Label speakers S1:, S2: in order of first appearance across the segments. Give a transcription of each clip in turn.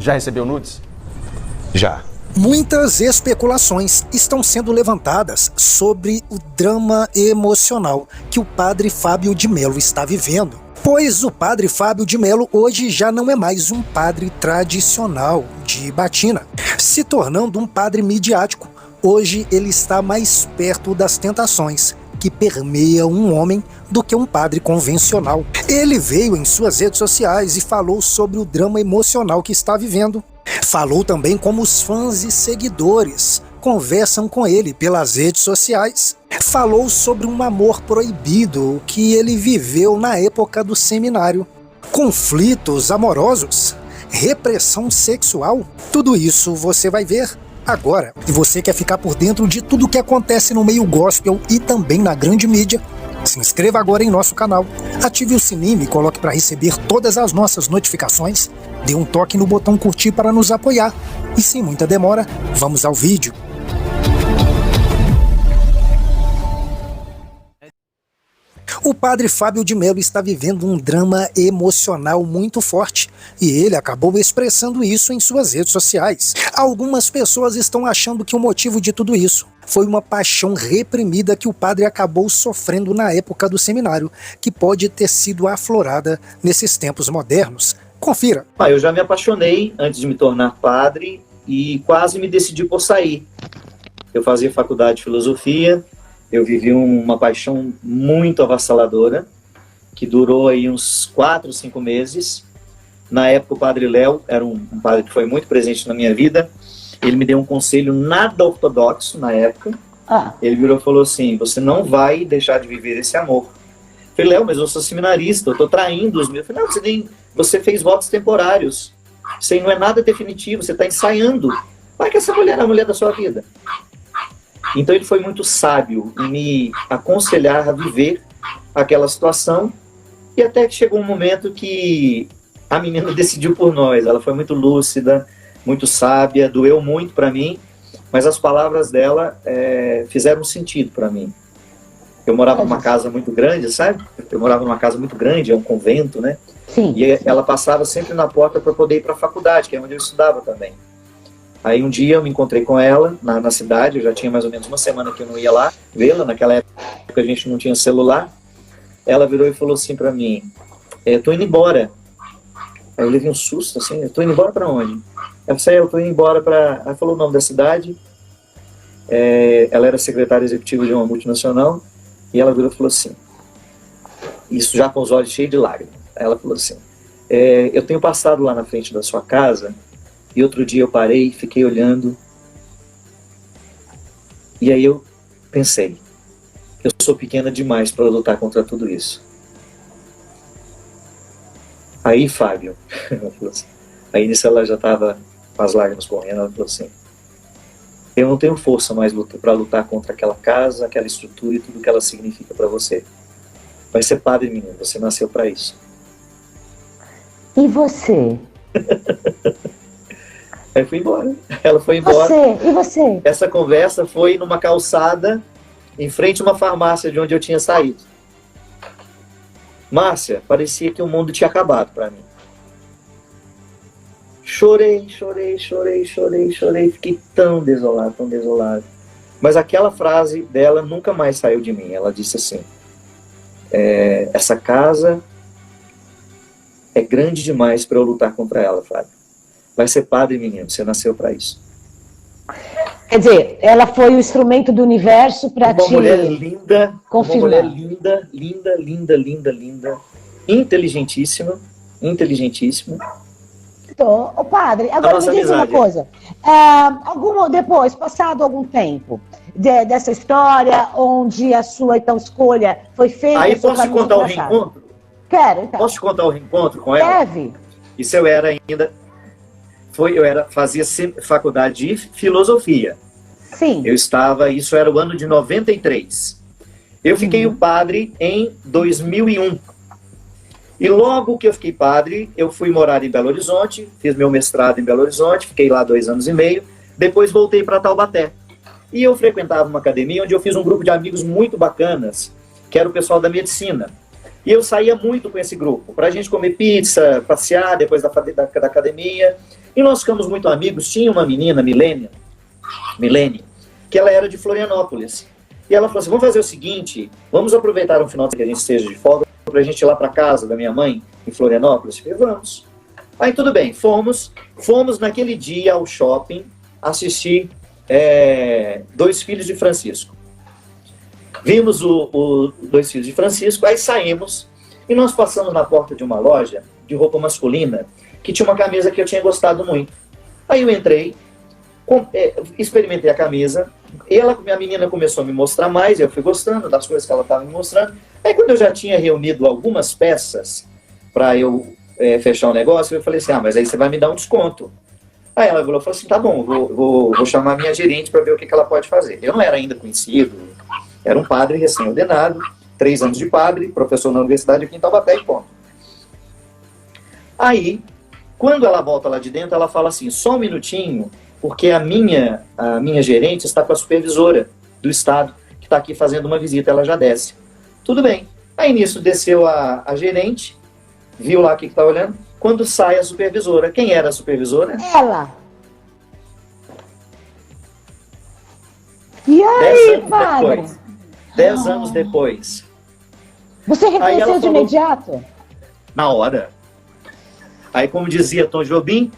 S1: Já recebeu nudes?
S2: Já.
S3: Muitas especulações estão sendo levantadas sobre o drama emocional que o padre Fábio de Mello está vivendo. Pois o padre Fábio de Mello hoje já não é mais um padre tradicional de batina, se tornando um padre midiático. Hoje ele está mais perto das tentações que permeiam um homem do que um padre convencional. Ele veio em suas redes sociais e falou sobre o drama emocional que está vivendo. Falou também como os fãs e seguidores conversam com ele pelas redes sociais. Falou sobre um amor proibido que ele viveu na época do seminário. Conflitos amorosos, repressão sexual, tudo isso você vai ver agora. E você quer ficar por dentro de tudo que acontece no meio gospel e também na grande mídia? Se inscreva agora em nosso canal, ative o sininho e coloque para receber todas as nossas notificações. Dê um toque no botão curtir para nos apoiar. E sem muita demora, vamos ao vídeo. O padre Fábio de Mello está vivendo um drama emocional muito forte e ele acabou expressando isso em suas redes sociais. Algumas pessoas estão achando que o motivo de tudo isso foi uma paixão reprimida que o padre acabou sofrendo na época do seminário, que pode ter sido aflorada nesses tempos modernos. Confira.
S4: Eu já me apaixonei antes de me tornar padre e quase me decidi por sair. Eu fazia faculdade de filosofia. Eu vivi uma paixão muito avassaladora, que durou aí uns 4, 5 meses. Na época, o padre Léo era um padre que foi muito presente na minha vida. Ele me deu um conselho nada ortodoxo na época. Ele virou e falou assim: você não vai deixar de viver esse amor. Eu falei: Léo, mas eu sou seminarista, eu estou traindo os meus. Eu falei: não, você fez votos temporários. Isso aí não é nada definitivo, você está ensaiando. Vai que essa mulher é a mulher da sua vida. Então ele foi muito sábio em me aconselhar a viver aquela situação, e até que chegou um momento que a menina decidiu por nós. Ela foi muito lúcida, muito sábia, doeu muito para mim, mas as palavras dela fizeram sentido para mim. Eu morava numa casa muito grande, sabe? Eu morava numa casa muito grande, é um convento, né?
S5: Sim.
S4: E ela passava sempre na porta para poder ir para a faculdade, que é onde eu estudava também. Aí um dia eu me encontrei com ela na cidade, eu já tinha mais ou menos uma semana que eu não ia lá vê-la, naquela época a gente não tinha celular. Ela virou e falou assim pra mim: tô indo embora. Aí eu levei um susto assim: eu tô indo embora pra onde? Ela falou: eu tô indo embora pra... Ela falou o nome da cidade. Ela era secretária executiva de uma multinacional, e ela virou e falou assim, isso já com os olhos cheios de lágrimas. Ela falou assim: eu tenho passado lá na frente da sua casa, e outro dia eu parei, fiquei olhando, e aí eu pensei, eu sou pequena demais para lutar contra tudo isso. Aí, Fábio, ela falou assim, aí nisso ela já estava com as lágrimas correndo, ela falou assim: eu não tenho força mais para lutar contra aquela casa, aquela estrutura e tudo que ela significa para você. Vai ser padre, menino, você nasceu para isso.
S5: E você?
S4: Aí fui embora. Ela foi embora.
S5: E você?
S4: Essa conversa foi numa calçada, em frente a uma farmácia de onde eu tinha saído. Márcia, parecia que o mundo tinha acabado para mim. Chorei, fiquei tão desolado. Mas aquela frase dela nunca mais saiu de mim. Ela disse assim: essa casa é grande demais para eu lutar contra ela, Fábio. Vai ser padre, menino, você nasceu para isso.
S5: Quer dizer, ela foi o instrumento do universo para te...
S4: Uma mulher linda,
S5: confirmar.
S4: uma mulher linda, inteligentíssima.
S5: Então, ô padre, agora me diz uma coisa. Depois, passado algum tempo dessa história, onde a sua então escolha foi feita...
S4: Aí posso te contar o reencontro?
S5: Quero, então.
S4: Posso te contar o reencontro com ela?
S5: Deve.
S4: Isso eu era ainda... fazia faculdade de filosofia.
S5: Sim.
S4: Eu estava, isso era o ano de 93. Eu fiquei o padre em 2001. E logo que eu fiquei padre, eu fui morar em Belo Horizonte, fiz meu mestrado em Belo Horizonte, fiquei lá 2 anos e meio, depois voltei para Taubaté. E eu frequentava uma academia onde eu fiz um grupo de amigos muito bacanas, que era o pessoal da medicina. E eu saía muito com esse grupo, para a gente comer pizza, passear depois da academia. E nós ficamos muito amigos. Tinha uma menina, Milene, que ela era de Florianópolis. E ela falou assim, vamos fazer o seguinte, vamos aproveitar um final de semana que a gente esteja de folga para a gente ir lá para casa da minha mãe, em Florianópolis. Eu falei, vamos. Aí tudo bem, fomos naquele dia ao shopping assistir Dois Filhos de Francisco. Vimos o Dois Filhos de Francisco, aí saímos e nós passamos na porta de uma loja de roupa masculina que tinha uma camisa que eu tinha gostado muito. Aí eu entrei, experimentei a camisa, e a menina começou a me mostrar mais, eu fui gostando das coisas que ela estava me mostrando. Aí quando eu já tinha reunido algumas peças para eu fechar o negócio, eu falei assim, mas aí você vai me dar um desconto. Aí ela falou assim, tá bom, vou chamar a minha gerente para ver o que ela pode fazer. Eu não era ainda conhecido, era um padre recém-ordenado, 3 anos de padre, professor na universidade aqui em Taubaté e ponto. Aí, quando ela volta lá de dentro, ela fala assim, só um minutinho, porque a minha gerente está com a supervisora do estado, que está aqui fazendo uma visita, ela já desce. Tudo bem. Aí nisso desceu a gerente, viu lá o que está olhando, quando sai a supervisora. Quem era a supervisora?
S5: Ela. E aí, padre?
S4: 10 anos depois.
S5: Você reconheceu de imediato?
S4: Na hora. Aí, como dizia Tom Jobim,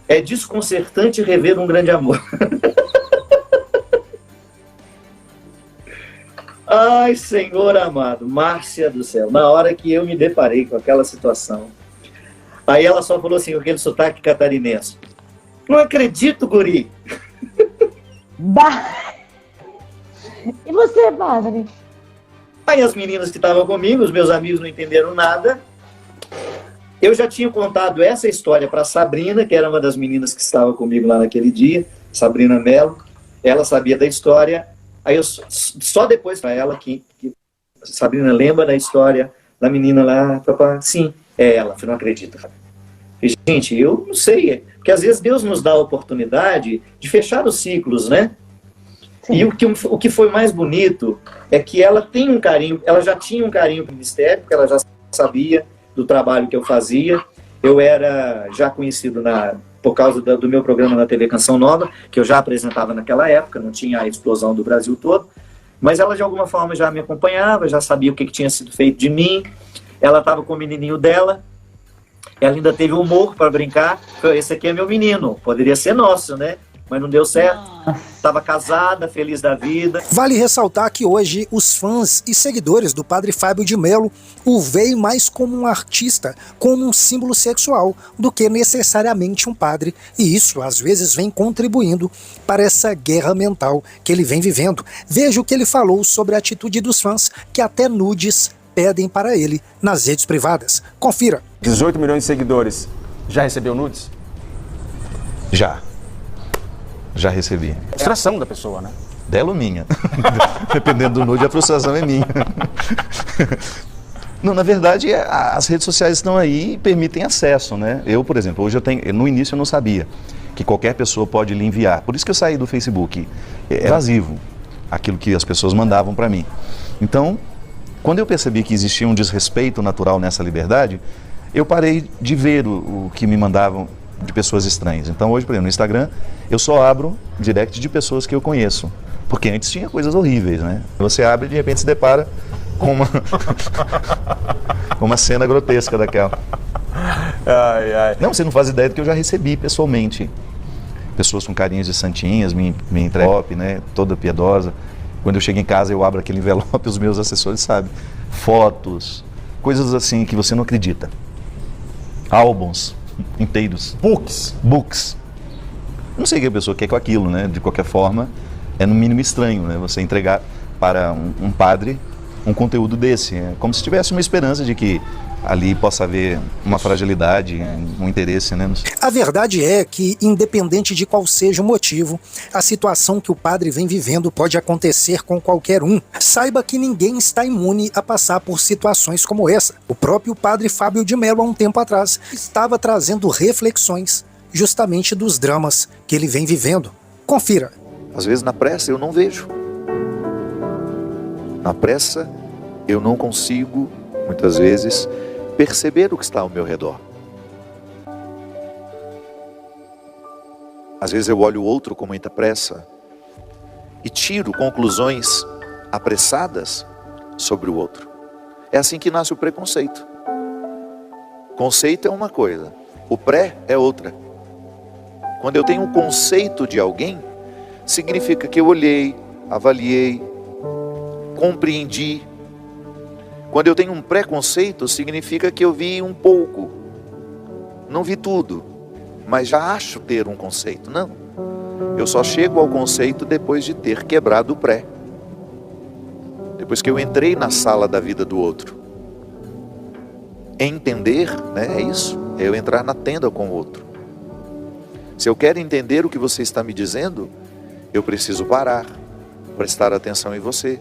S4: é desconcertante rever um grande amor. Ai, Senhor amado, Márcia do céu, na hora que eu me deparei com aquela situação, aí ela só falou assim, com aquele sotaque catarinense, não acredito, guri.
S5: E você, padre?
S4: Aí as meninas que estavam comigo, os meus amigos não entenderam nada. Eu já tinha contado essa história para Sabrina, que era uma das meninas que estava comigo lá naquele dia, Sabrina Mello. Ela sabia da história. Aí eu só depois para ela que Sabrina lembra da história da menina lá, papai. Sim, é ela. Eu não acredito. E, gente, eu não sei, porque às vezes Deus nos dá a oportunidade de fechar os ciclos, né? Sim. E o que foi mais bonito é que ela tem um carinho, ela já tinha um carinho para o ministério, porque ela já sabia do trabalho que eu fazia. Eu era já conhecido por causa do meu programa na TV Canção Nova, que eu já apresentava naquela época, não tinha a explosão do Brasil todo, mas ela de alguma forma já me acompanhava, já sabia o que tinha sido feito de mim. Ela estava com o menininho dela, ela ainda teve humor para brincar, esse aqui é meu menino, poderia ser nosso, né? Mas não deu certo. Estava casada, feliz da vida.
S3: Vale ressaltar que hoje os fãs e seguidores do padre Fábio de Mello o veem mais como um artista, como um símbolo sexual, do que necessariamente um padre. E isso, às vezes, vem contribuindo para essa guerra mental que ele vem vivendo. Veja o que ele falou sobre a atitude dos fãs, que até nudes pedem para ele nas redes privadas. Confira.
S1: 18 milhões de seguidores. Já recebeu nudes?
S2: Já recebi.
S1: Frustração da pessoa, né?
S2: Dela ou minha? Dependendo do nude, a frustração é minha. Não, na verdade, as redes sociais estão aí e permitem acesso, né? Eu, por exemplo, hoje no início eu não sabia que qualquer pessoa pode lhe enviar. Por isso que eu saí do Facebook. É invasivo, aquilo que as pessoas mandavam para mim. Então, quando eu percebi que existia um desrespeito natural nessa liberdade, eu parei de ver o que me mandavam de pessoas estranhas. Então hoje, por exemplo, no Instagram, eu só abro direct de pessoas que eu conheço. Porque antes tinha coisas horríveis, né? Você abre e de repente se depara com uma cena grotesca daquela. Não, você não faz ideia do que eu já recebi pessoalmente. Pessoas com carinhas de santinhas, me envelope, né? Toda piedosa. Quando eu chego em casa, eu abro aquele envelope, os meus assessores sabem. Fotos, coisas assim que você não acredita. Álbuns inteiros. Books. Não sei o que a pessoa quer com aquilo, né? De qualquer forma, é no mínimo estranho, né? Você entregar para um padre um conteúdo desse. É como se tivesse uma esperança de que ali possa haver uma fragilidade, um interesse, né?
S3: A verdade é que, independente de qual seja o motivo, a situação que o padre vem vivendo pode acontecer com qualquer um. Saiba que ninguém está imune a passar por situações como essa. O próprio padre Fábio de Mello, há um tempo atrás, estava trazendo reflexões justamente dos dramas que ele vem vivendo. Confira.
S6: Às vezes na pressa eu não vejo. Na pressa eu não consigo, muitas vezes, perceber o que está ao meu redor. Às vezes eu olho o outro com muita pressa e tiro conclusões apressadas sobre o outro. É assim que nasce o preconceito. Conceito é uma coisa, o pré é outra. Quando eu tenho um conceito de alguém, significa que eu olhei, avaliei, compreendi. Quando eu tenho um preconceito, significa que eu vi um pouco, não vi tudo, mas já acho ter um conceito. Não, eu só chego ao conceito depois de ter quebrado o pré. Depois que eu entrei na sala da vida do outro. Entender, né, é isso, é eu entrar na tenda com o outro. Se eu quero entender o que você está me dizendo, eu preciso parar, prestar atenção em você.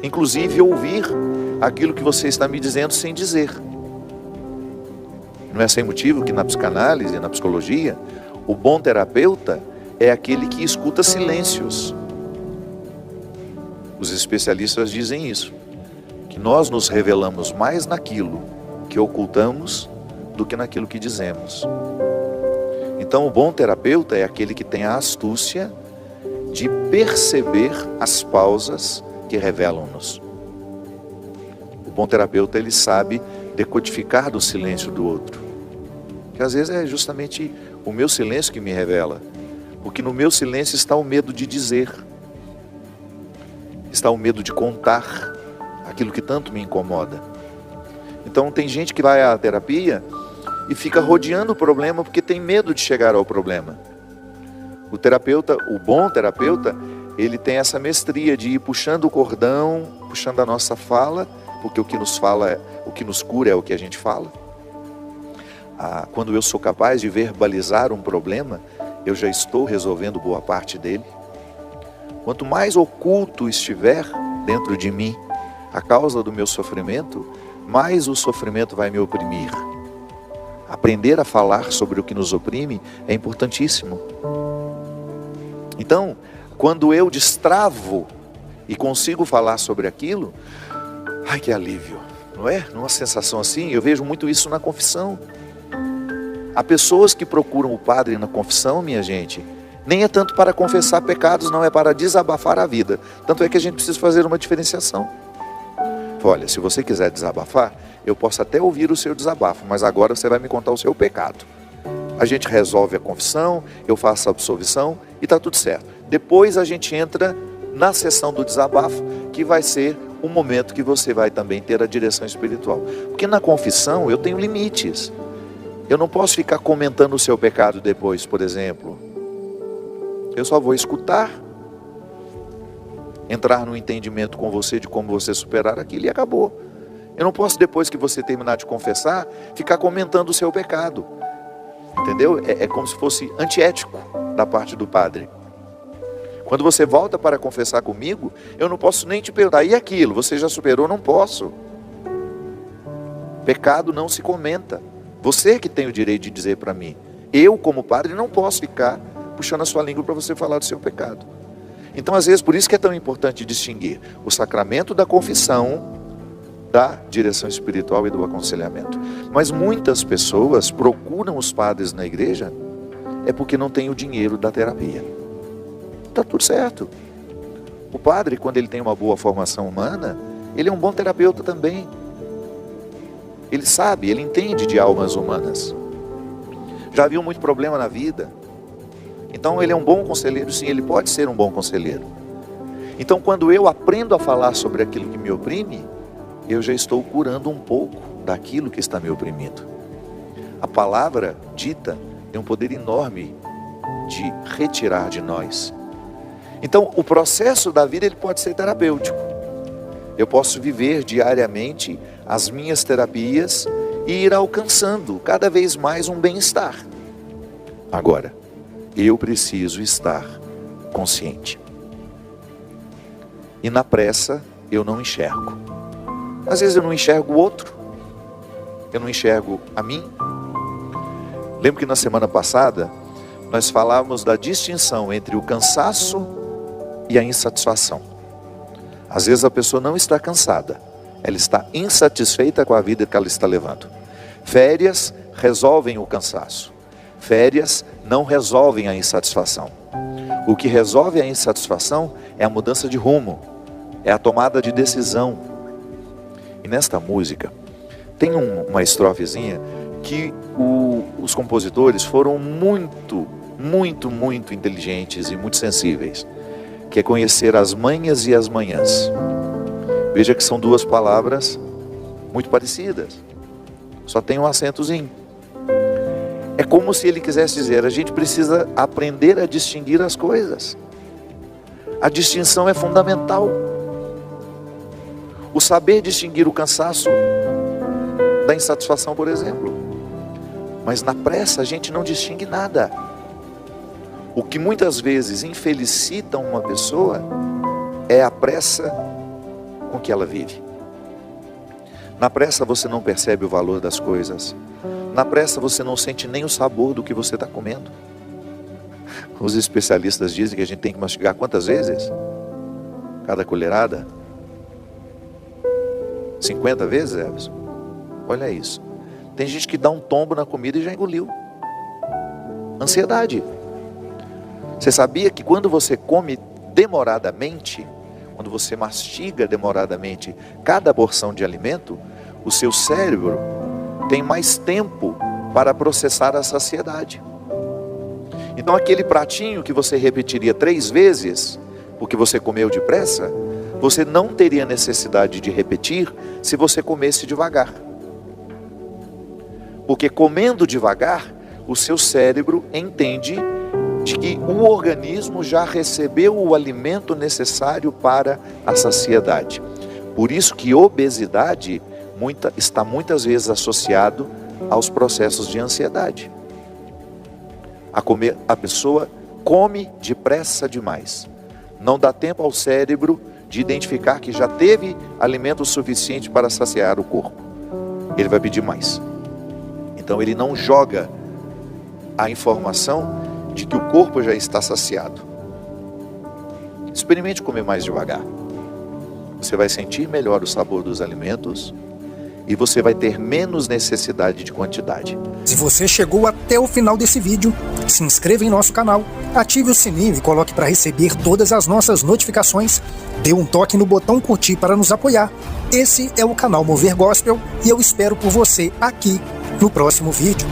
S6: Inclusive ouvir aquilo que você está me dizendo sem dizer. Não é sem motivo que na psicanálise, na psicologia, o bom terapeuta é aquele que escuta silêncios. Os especialistas dizem isso, que nós nos revelamos mais naquilo que ocultamos do que naquilo que dizemos. Então o bom terapeuta é aquele que tem a astúcia de perceber as pausas que revelam-nos. O bom terapeuta, ele sabe decodificar do silêncio do outro. Que às vezes é justamente o meu silêncio que me revela. Porque no meu silêncio está o medo de dizer. Está o medo de contar aquilo que tanto me incomoda. Então tem gente que vai à terapia e fica rodeando o problema porque tem medo de chegar ao problema. O terapeuta, o bom terapeuta, ele tem essa mestria de ir puxando o cordão, puxando a nossa fala, porque o que nos fala, o que nos cura é o que a gente fala. Quando eu sou capaz de verbalizar um problema, eu já estou resolvendo boa parte dele. Quanto mais oculto estiver dentro de mim a causa do meu sofrimento, mais o sofrimento vai me oprimir. Aprender a falar sobre o que nos oprime é importantíssimo. Então, quando eu destravo e consigo falar sobre aquilo, ai que alívio, não é? Numa sensação assim, eu vejo muito isso na confissão. Há pessoas que procuram o padre na confissão, minha gente, nem é tanto para confessar pecados, não, é para desabafar a vida. Tanto é que a gente precisa fazer uma diferenciação. Olha, se você quiser desabafar, eu posso até ouvir o seu desabafo, mas agora você vai me contar o seu pecado. A gente resolve a confissão, eu faço a absolvição e está tudo certo. Depois a gente entra na sessão do desabafo, que vai ser um momento que você vai também ter a direção espiritual. Porque na confissão eu tenho limites. Eu não posso ficar comentando o seu pecado depois, por exemplo. Eu só vou escutar, entrar no entendimento com você de como você superar aquilo e acabou. Eu não posso, depois que você terminar de confessar, ficar comentando o seu pecado. Entendeu? É como se fosse antiético da parte do padre. Quando você volta para confessar comigo, eu não posso nem te perguntar, e aquilo, você já superou? Não posso. Pecado não se comenta. Você que tem o direito de dizer para mim. Eu, como padre, não posso ficar puxando a sua língua para você falar do seu pecado. Então, às vezes, por isso que é tão importante distinguir o sacramento da confissão da direção espiritual e do aconselhamento. Mas muitas pessoas procuram os padres na igreja é porque não tem o dinheiro da terapia. Está tudo certo. O padre, quando ele tem uma boa formação humana, ele é um bom terapeuta também. Ele sabe, ele entende de almas humanas. Já viu muito problema na vida. Então ele é um bom conselheiro, sim, ele pode ser um bom conselheiro. Então quando eu aprendo a falar sobre aquilo que me oprime, eu já estou curando um pouco daquilo que está me oprimindo. A palavra dita tem um poder enorme de retirar de nós. Então o processo da vida ele pode ser terapêutico. Eu posso viver diariamente as minhas terapias e ir alcançando cada vez mais um bem-estar. Agora, eu preciso estar consciente. E na pressa eu não enxergo. Às vezes eu não enxergo o outro. Eu não enxergo a mim. Lembro que na semana passada nós falávamos da distinção entre o cansaço e a insatisfação. Às vezes a pessoa não está cansada, ela está insatisfeita com a vida que ela está levando. Férias resolvem o cansaço. Férias não resolvem a insatisfação. O que resolve a insatisfação é a mudança de rumo, é a tomada de decisão. E nesta música tem uma estrofezinha que os compositores foram muito inteligentes e muito sensíveis, que é conhecer as manhas e as manhãs. Veja que são duas palavras muito parecidas, só tem um acentozinho. É como se ele quisesse dizer, a gente precisa aprender a distinguir as coisas. A distinção é fundamental. O saber distinguir o cansaço da insatisfação, por exemplo. Mas na pressa a gente não distingue nada. O que muitas vezes infelicita uma pessoa é a pressa com que ela vive. Na pressa você não percebe o valor das coisas. Na pressa você não sente nem o sabor do que você está comendo. Os especialistas dizem que a gente tem que mastigar quantas vezes? Cada colherada? 50 vezes, Everson? Olha isso. Tem gente que dá um tombo na comida e já engoliu. Ansiedade. Você sabia que quando você come demoradamente, quando você mastiga demoradamente cada porção de alimento, o seu cérebro tem mais tempo para processar a saciedade. Então aquele pratinho que você repetiria 3 vezes, porque você comeu depressa, você não teria necessidade de repetir se você comesse devagar. Porque comendo devagar, o seu cérebro entende de que o organismo já recebeu o alimento necessário para a saciedade. Por isso que obesidade está muitas vezes associado aos processos de ansiedade. A pessoa come depressa demais. Não dá tempo ao cérebro de identificar que já teve alimento suficiente para saciar o corpo. Ele vai pedir mais. Então ele não joga a informação de que o corpo já está saciado. Experimente comer mais devagar. Você vai sentir melhor o sabor dos alimentos e você vai ter menos necessidade de quantidade.
S3: Se você chegou até o final desse vídeo, se inscreva em nosso canal, ative o sininho e coloque para receber todas as nossas notificações. Dê um toque no botão curtir para nos apoiar. Esse é o canal Mover Gospel e eu espero por você aqui no próximo vídeo.